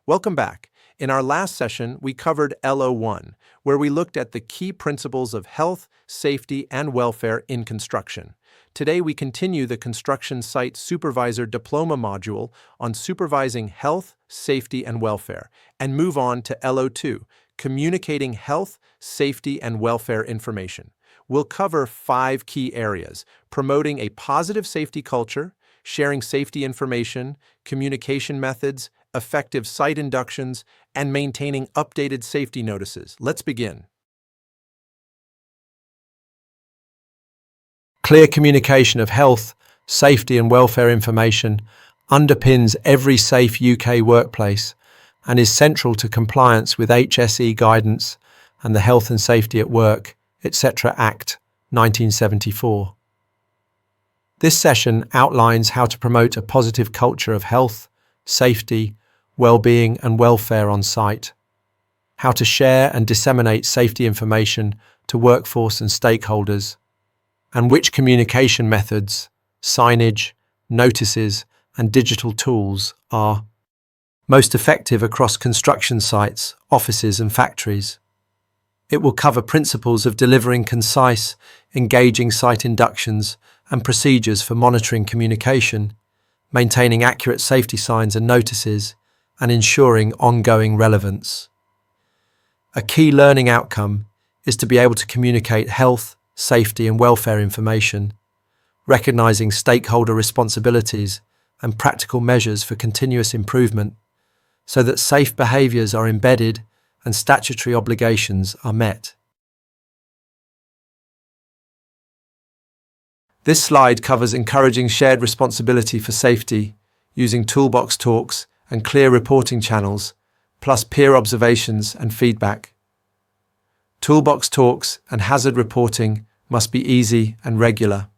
Welcome back. In our last session, we covered LO1, where we looked at the key principles of health, safety, and welfare in construction. Today, we continue the Construction Site Supervisor Diploma module on Supervising Health, Safety, and Welfare, and move on to LO2, Communicating Health, Safety, and Welfare Information. We'll cover 5 key areas: promoting a positive safety culture, sharing safety information, communication methods, effective site inductions, and maintaining updated safety notices. Let's begin. Clear communication of health, safety, and welfare information underpins every safe UK workplace and is central to compliance with HSE guidance and the Health and Safety at Work, etc. Act 1974. This session outlines how to promote a positive culture of health, safety, well-being and welfare on site, how to share and disseminate safety information to workforce and stakeholders, and which communication methods, signage, notices, and digital tools are most effective across construction sites, offices, and factories. It will cover principles of delivering concise, engaging site inductions and procedures for monitoring communication, maintaining accurate safety signs and notices, and ensuring ongoing relevance. A key learning outcome is to be able to communicate health, safety, and welfare information, recognizing stakeholder responsibilities and practical measures for continuous improvement so that safe behaviours are embedded and statutory obligations are met. This slide covers encouraging shared responsibility for safety using toolbox talks and clear reporting channels, plus peer observations and feedback. Toolbox talks and hazard reporting must be easy and regular.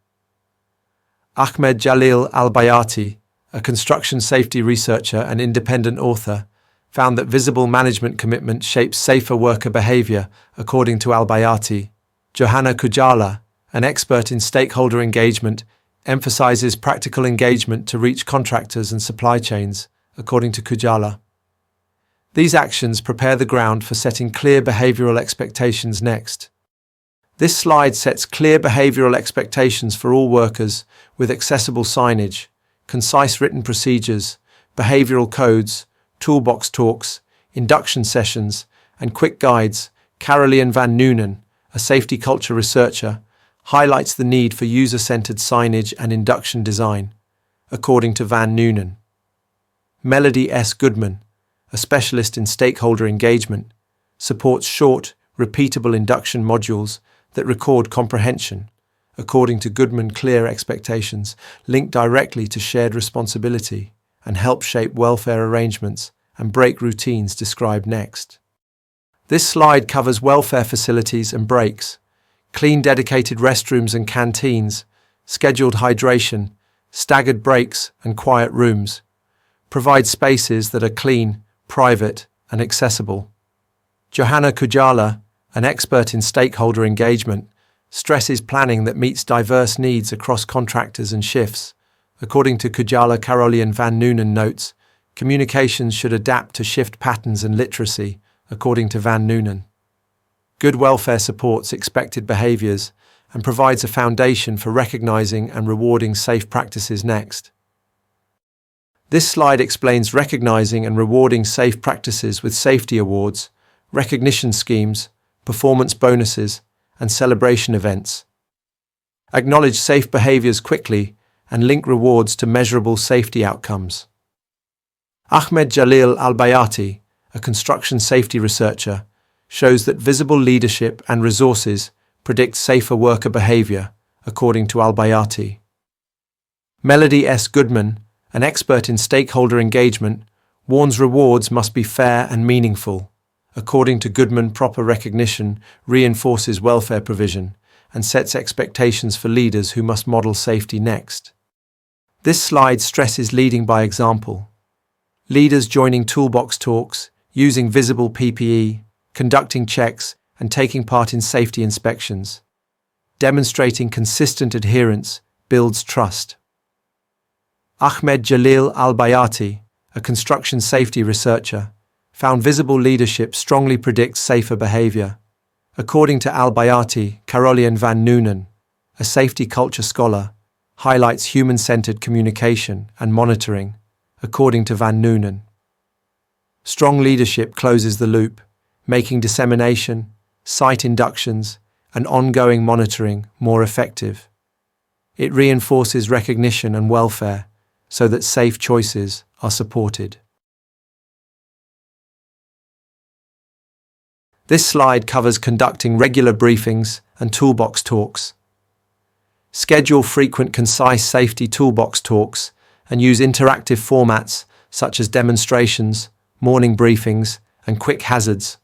Ahmed Jalil Al-Bayati, a construction safety researcher and independent author, found that visible management commitment shapes safer worker behaviour, according to Al-Bayati. Johanna Kujala, an expert in stakeholder engagement, emphasises practical engagement to reach contractors and supply chains, according to Kujala. These actions prepare the ground for setting clear behavioural expectations next. This slide sets clear behavioural expectations for all workers with accessible signage, concise written procedures, behavioural codes, toolbox talks, induction sessions, and quick guides. Caroline van Noonen, a safety culture researcher, highlights the need for user-centered signage and induction design, according to van Noonen. Melody S. Goodman, a specialist in stakeholder engagement, supports short, repeatable induction modules that record comprehension, according to Goodman. Clear expectations link directly to shared responsibility and help shape welfare arrangements and break routines described next. This slide covers welfare facilities and breaks, clean dedicated restrooms and canteens, scheduled hydration, staggered breaks and quiet rooms. Provide spaces that are clean, private, and accessible. Johanna Kujala, an expert in stakeholder engagement, stresses planning that meets diverse needs across contractors and shifts. According to Kujala, Caroline van Noonen notes, communications should adapt to shift patterns and literacy, according to van Noonen. Good welfare supports expected behaviours and provides a foundation for recognising and rewarding safe practices next. This slide explains recognising and rewarding safe practices with safety awards, recognition schemes, performance bonuses, and celebration events. Acknowledge safe behaviours quickly and link rewards to measurable safety outcomes. Ahmed Jalil Al-Bayati, a construction safety researcher, shows that visible leadership and resources predict safer worker behaviour, according to Al-Bayati. Melody S. Goodman, an expert in stakeholder engagement, warns rewards must be fair and meaningful. According to Goodman, proper recognition reinforces welfare provision and sets expectations for leaders who must model safety next. This slide stresses leading by example. Leaders joining toolbox talks, using visible PPE, conducting checks, and taking part in safety inspections. Demonstrating consistent adherence builds trust. Ahmed Jalil Al-Bayati, a construction safety researcher, found visible leadership strongly predicts safer behavior. According to Al-Bayati, Caroline van Noonen, a safety culture scholar, highlights human-centered communication and monitoring, according to van Noonen. Strong leadership closes the loop, making dissemination, site inductions, and ongoing monitoring more effective. It reinforces recognition and welfare so that safe choices are supported. This slide covers conducting regular briefings and toolbox talks. Schedule frequent concise safety toolbox talks and use interactive formats such as demonstrations, morning briefings, and quick hazards.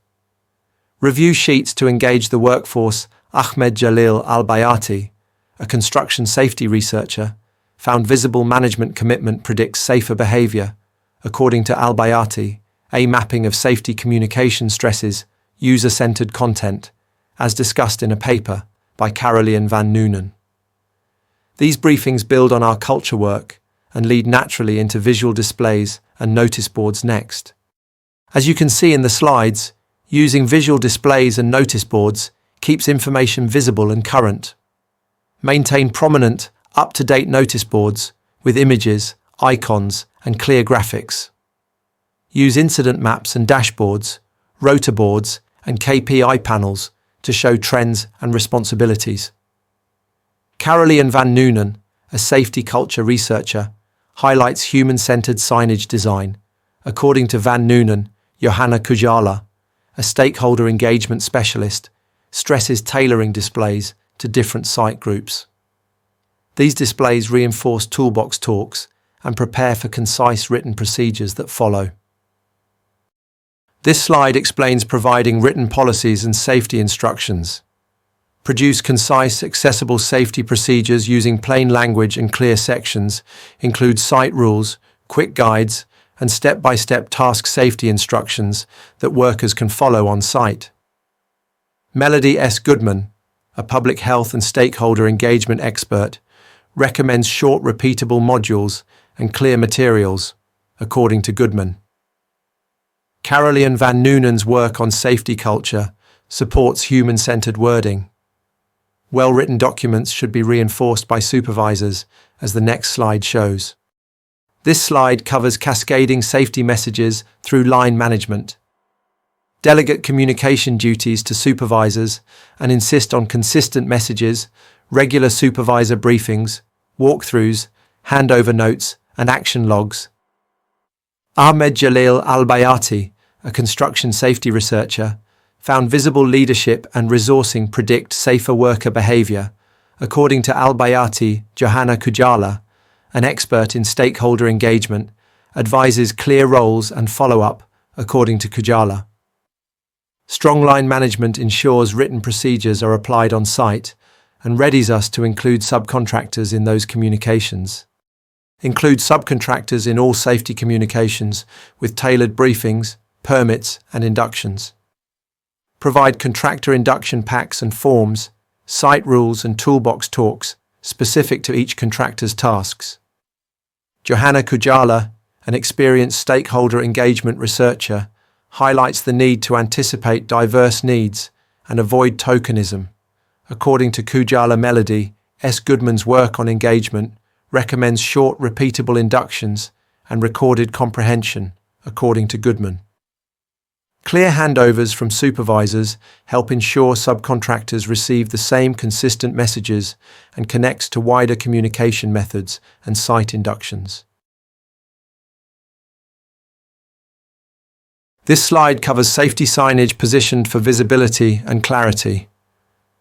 Review sheets to engage the workforce. Ahmed Jalil Al-Bayati, a construction safety researcher, found visible management commitment predicts safer behavior. According to Al-Bayati, a mapping of safety communication stresses user-centered content, as discussed in a paper by Caroline van Noonen. These briefings build on our culture work and lead naturally into visual displays and notice boards next. As you can see in the slides, using visual displays and notice boards keeps information visible and current. Maintain prominent, up-to-date notice boards with images, icons, and clear graphics. Use incident maps and dashboards, rota boards, and KPI panels to show trends and responsibilities. Caroline van Noonen, a safety culture researcher, highlights human-centered signage design. According to van Noonen, Johanna Kujala, a stakeholder engagement specialist, stresses tailoring displays to different site groups. These displays reinforce toolbox talks and prepare for concise written procedures that follow. This slide explains providing written policies and safety instructions. Produce concise, accessible safety procedures using plain language and clear sections, include site rules, quick guides, and step-by-step task safety instructions that workers can follow on site. Melody S. Goodman, a public health and stakeholder engagement expert, recommends short, repeatable modules and clear materials, according to Goodman. Caroline van Noonen's work on safety culture supports human-centered wording. Well-written documents should be reinforced by supervisors, as the next slide shows. This slide covers cascading safety messages through line management. Delegate communication duties to supervisors and insist on consistent messages, regular supervisor briefings, walkthroughs, handover notes, and action logs. Ahmed Jalil Al-Bayati, a construction safety researcher, found visible leadership and resourcing predict safer worker behavior. According to Al-Bayati, Johanna Kujala, an expert in stakeholder engagement, advises clear roles and follow-up, according to Kujala. Strong line management ensures written procedures are applied on site and readies us to include subcontractors in those communications. Include subcontractors in all safety communications with tailored briefings, permits, and inductions. Provide contractor induction packs and forms, site rules and toolbox talks specific to each contractor's tasks. Johanna Kujala, an experienced stakeholder engagement researcher, highlights the need to anticipate diverse needs and avoid tokenism. According to Kujala Melody, S. Goodman's work on engagement recommends short, repeatable inductions and recorded comprehension, according to Goodman. Clear handovers from supervisors help ensure subcontractors receive the same consistent messages and connects to wider communication methods and site inductions. This slide covers safety signage positioned for visibility and clarity.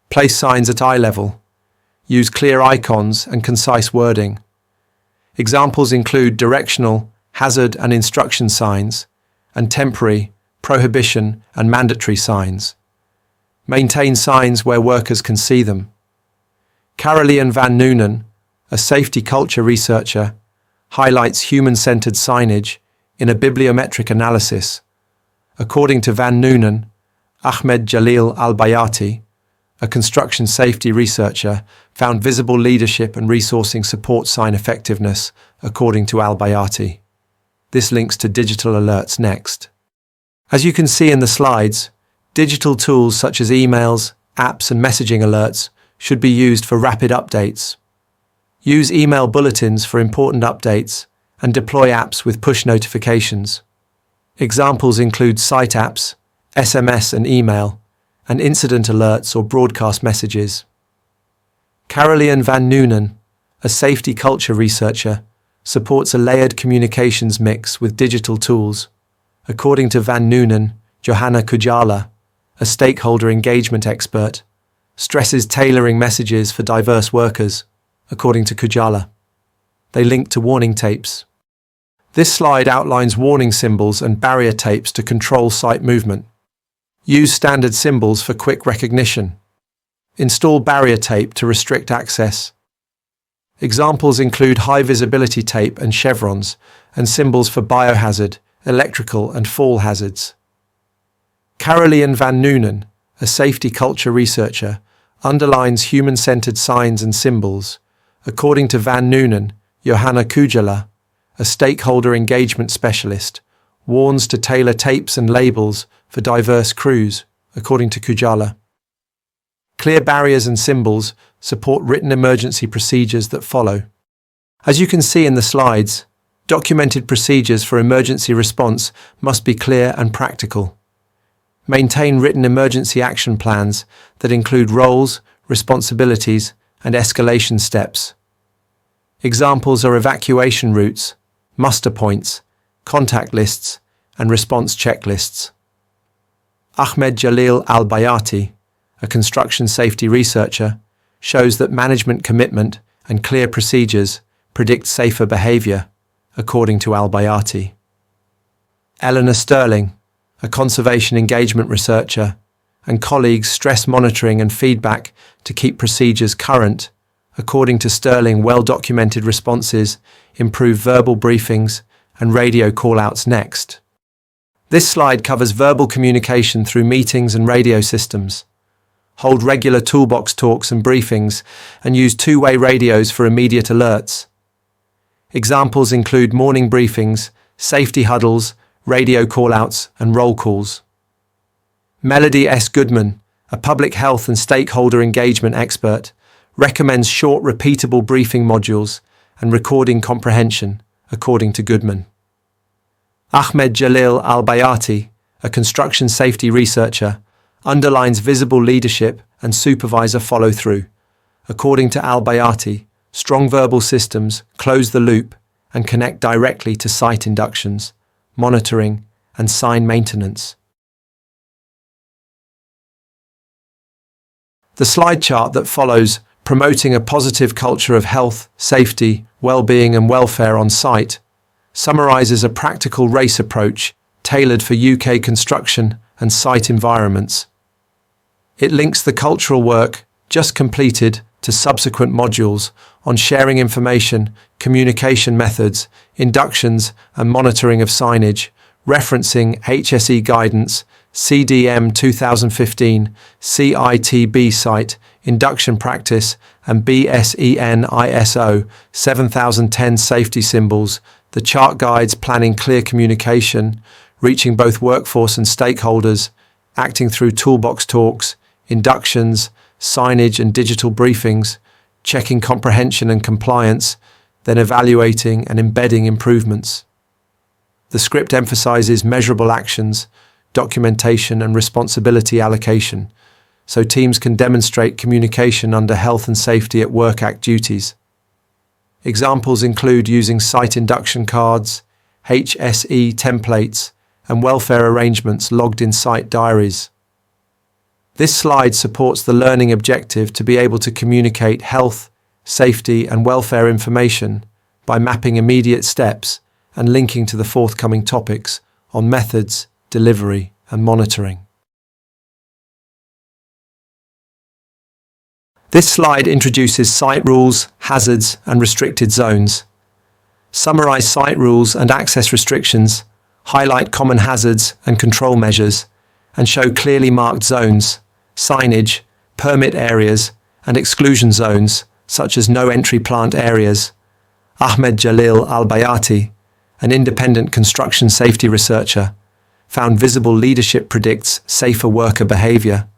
Place signs at eye level. Use clear icons and concise wording. Examples include directional, hazard and instruction signs, and temporary, prohibition and mandatory signs. Maintain signs where workers can see them. Caroline van Noonen, a safety culture researcher, highlights human-centered signage in a bibliometric analysis. According to van Noonen, Ahmed Jalil Al-Bayati, a construction safety researcher, found visible leadership and resourcing support sign effectiveness, according to Al-Bayati. This links to digital alerts next. As you can see in the slides, digital tools such as emails, apps, and messaging alerts should be used for rapid updates. Use email bulletins for important updates and deploy apps with push notifications. Examples include site apps, SMS and email, and incident alerts or broadcast messages. Caroline van Noonen, a safety culture researcher, supports a layered communications mix with digital tools. According to Van Noonen, Johanna Kujala, a stakeholder engagement expert, stresses tailoring messages for diverse workers, according to Kujala. They link to warning tapes. This slide outlines warning symbols and barrier tapes to control site movement. Use standard symbols for quick recognition. Install barrier tape to restrict access. Examples include high visibility tape and chevrons, and symbols for biohazard, electrical and fall hazards. Caroline van Noonen, a safety culture researcher, underlines human-centered signs and symbols. According to Van Noonen, Johanna Kujala, a stakeholder engagement specialist, warns to tailor tapes and labels for diverse crews, according to Kujala. Clear barriers and symbols support written emergency procedures that follow. As you can see in the slides, documented procedures for emergency response must be clear and practical. Maintain written emergency action plans that include roles, responsibilities, and escalation steps. Examples are evacuation routes, muster points, contact lists, and response checklists. Ahmed Jalil Al-Bayati, a construction safety researcher, shows that management commitment and clear procedures predict safer behavior, according to Al-Bayati. Eleanor Sterling, a conservation engagement researcher, and colleagues stress monitoring and feedback to keep procedures current. According to Sterling, well-documented responses improve verbal briefings and radio call-outs next. This slide covers verbal communication through meetings and radio systems. Hold regular toolbox talks and briefings and use two-way radios for immediate alerts. Examples include morning briefings, safety huddles, radio call-outs, and roll calls. Melody S. Goodman, a public health and stakeholder engagement expert, recommends short, repeatable briefing modules and recording comprehension, according to Goodman. Ahmed Jalil Al-Bayati, a construction safety researcher, underlines visible leadership and supervisor follow-through. According to Al-Bayati, strong verbal systems close the loop and connect directly to site inductions, monitoring, and sign maintenance. The slide chart that follows, promoting a positive culture of health, safety, well-being and welfare on site, summarizes a practical race approach tailored for UK construction and site environments. It links the cultural work just completed to subsequent modules on sharing information, communication methods, inductions and monitoring of signage, referencing HSE guidance, CDM 2015, CITB site, induction practice, and BSEN ISO 7010 safety symbols. The chart guides planning clear communication, reaching both workforce and stakeholders, acting through toolbox talks, inductions, signage and digital briefings, checking comprehension and compliance, then evaluating and embedding improvements. The script emphasizes measurable actions, documentation and responsibility allocation, so teams can demonstrate communication under Health and Safety at Work Act duties. Examples include using site induction cards, HSE templates, and welfare arrangements logged in site diaries. This slide supports the learning objective to be able to communicate health, safety, and welfare information by mapping immediate steps and linking to the forthcoming topics on methods, delivery, and monitoring. This slide introduces site rules, hazards, and restricted zones. Summarize site rules and access restrictions, highlight common hazards and control measures, and show clearly marked zones, signage, permit areas, and exclusion zones, such as no entry plant areas. Ahmed Jalil Al-Bayati, an independent construction safety researcher, found visible leadership predicts safer worker behavior,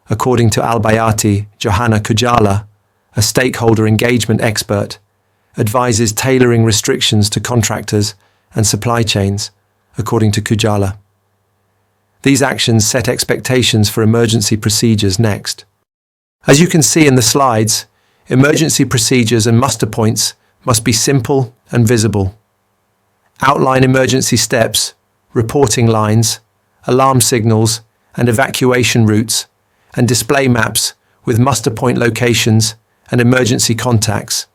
according to Albayati. Johanna Kujala, a stakeholder engagement expert, advises tailoring restrictions to contractors and supply chains, according to Kujala. These actions set expectations for emergency procedures next. As you can see in the slides, emergency procedures and muster points must be simple and visible. Outline emergency steps, reporting lines, alarm signals, and evacuation routes, and display maps with muster point locations and emergency contacts.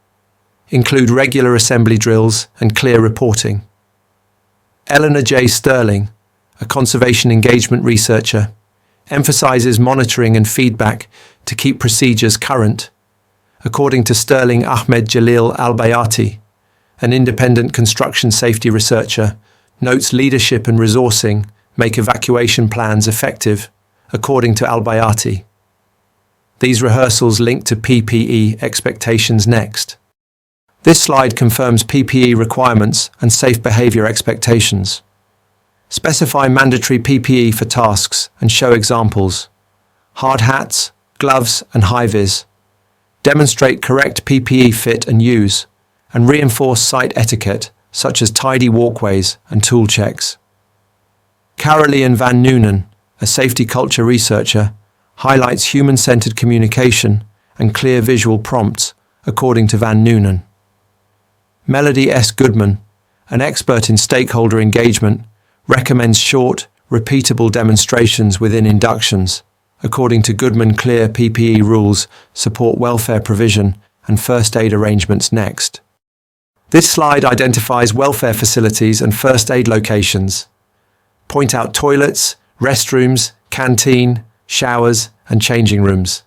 Include regular assembly drills and clear reporting. Eleanor J. Sterling, a conservation engagement researcher, emphasizes monitoring and feedback to keep procedures current. According to Sterling Ahmed Jalil Al-Bayati, an independent construction safety researcher, notes leadership and resourcing make evacuation plans effective, according to Al-Bayati. These rehearsals link to PPE expectations next. This slide confirms PPE requirements and safe behavior expectations. Specify mandatory PPE for tasks and show examples. Hard hats, gloves, and high-vis. Demonstrate correct PPE fit and use, and reinforce site etiquette such as tidy walkways and tool checks. Caroline van Noonen, a safety culture researcher, highlights human-centered communication and clear visual prompts, according to van Noonen. Melody S. Goodman, an expert in stakeholder engagement, recommends short, repeatable demonstrations within inductions. According to Goodman, clear PPE rules support welfare provision and first aid arrangements next. This slide identifies welfare facilities and first aid locations. Point out toilets, restrooms, canteen, showers, and changing rooms.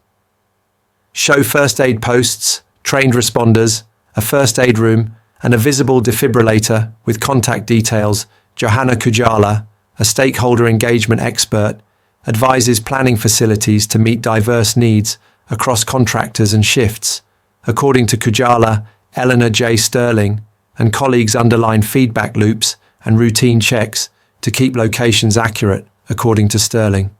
Show first aid posts, trained responders, a first aid room, and a visible defibrillator with contact details. Johanna Kujala, a stakeholder engagement expert, advises planning facilities to meet diverse needs across contractors and shifts. According to Kujala, Eleanor J. Sterling and colleagues underline feedback loops and routine checks to keep locations accurate, according to Sterling.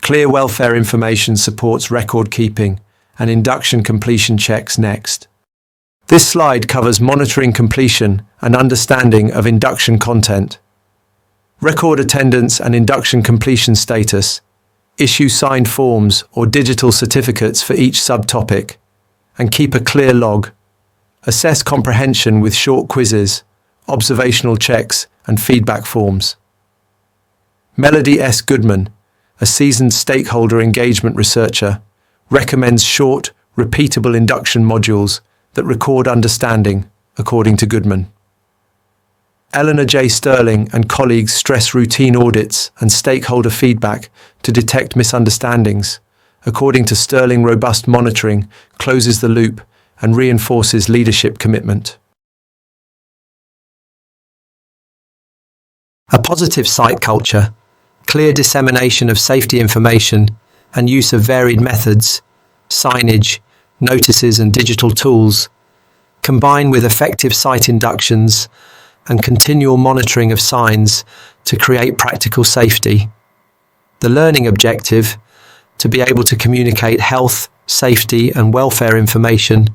Clear welfare information supports record keeping and induction completion checks next. This slide covers monitoring completion and understanding of induction content. Record attendance and induction completion status. Issue signed forms or digital certificates for each subtopic, and keep a clear log. Assess comprehension with short quizzes, observational checks, and feedback forms. Melody S. Goodman, a seasoned stakeholder engagement researcher, recommends short, repeatable induction modules that record understanding, according to Goodman. Eleanor J. Sterling and colleagues stress routine audits and stakeholder feedback to detect misunderstandings. According to Sterling, robust monitoring closes the loop and reinforces leadership commitment. A positive site culture, clear dissemination of safety information, and use of varied methods, signage, notices, and digital tools, combine with effective site inductions and continual monitoring of signs to create practical safety. The learning objective, to be able to communicate health, safety, and welfare information,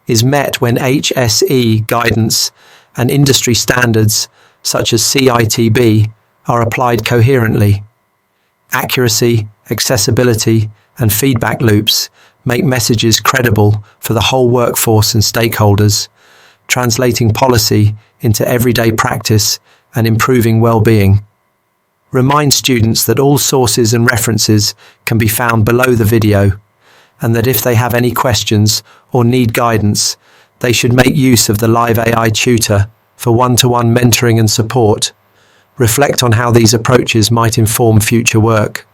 is met when HSE guidance and industry standards such as CITB are applied coherently. Accuracy, accessibility, and feedback loops make messages credible for the whole workforce and stakeholders, translating policy into everyday practice and improving well-being. Remind students that all sources and references can be found below the video, and that if they have any questions or need guidance, they should make use of the live AI tutor for one-to-one mentoring and support. Reflect on how these approaches might inform future work.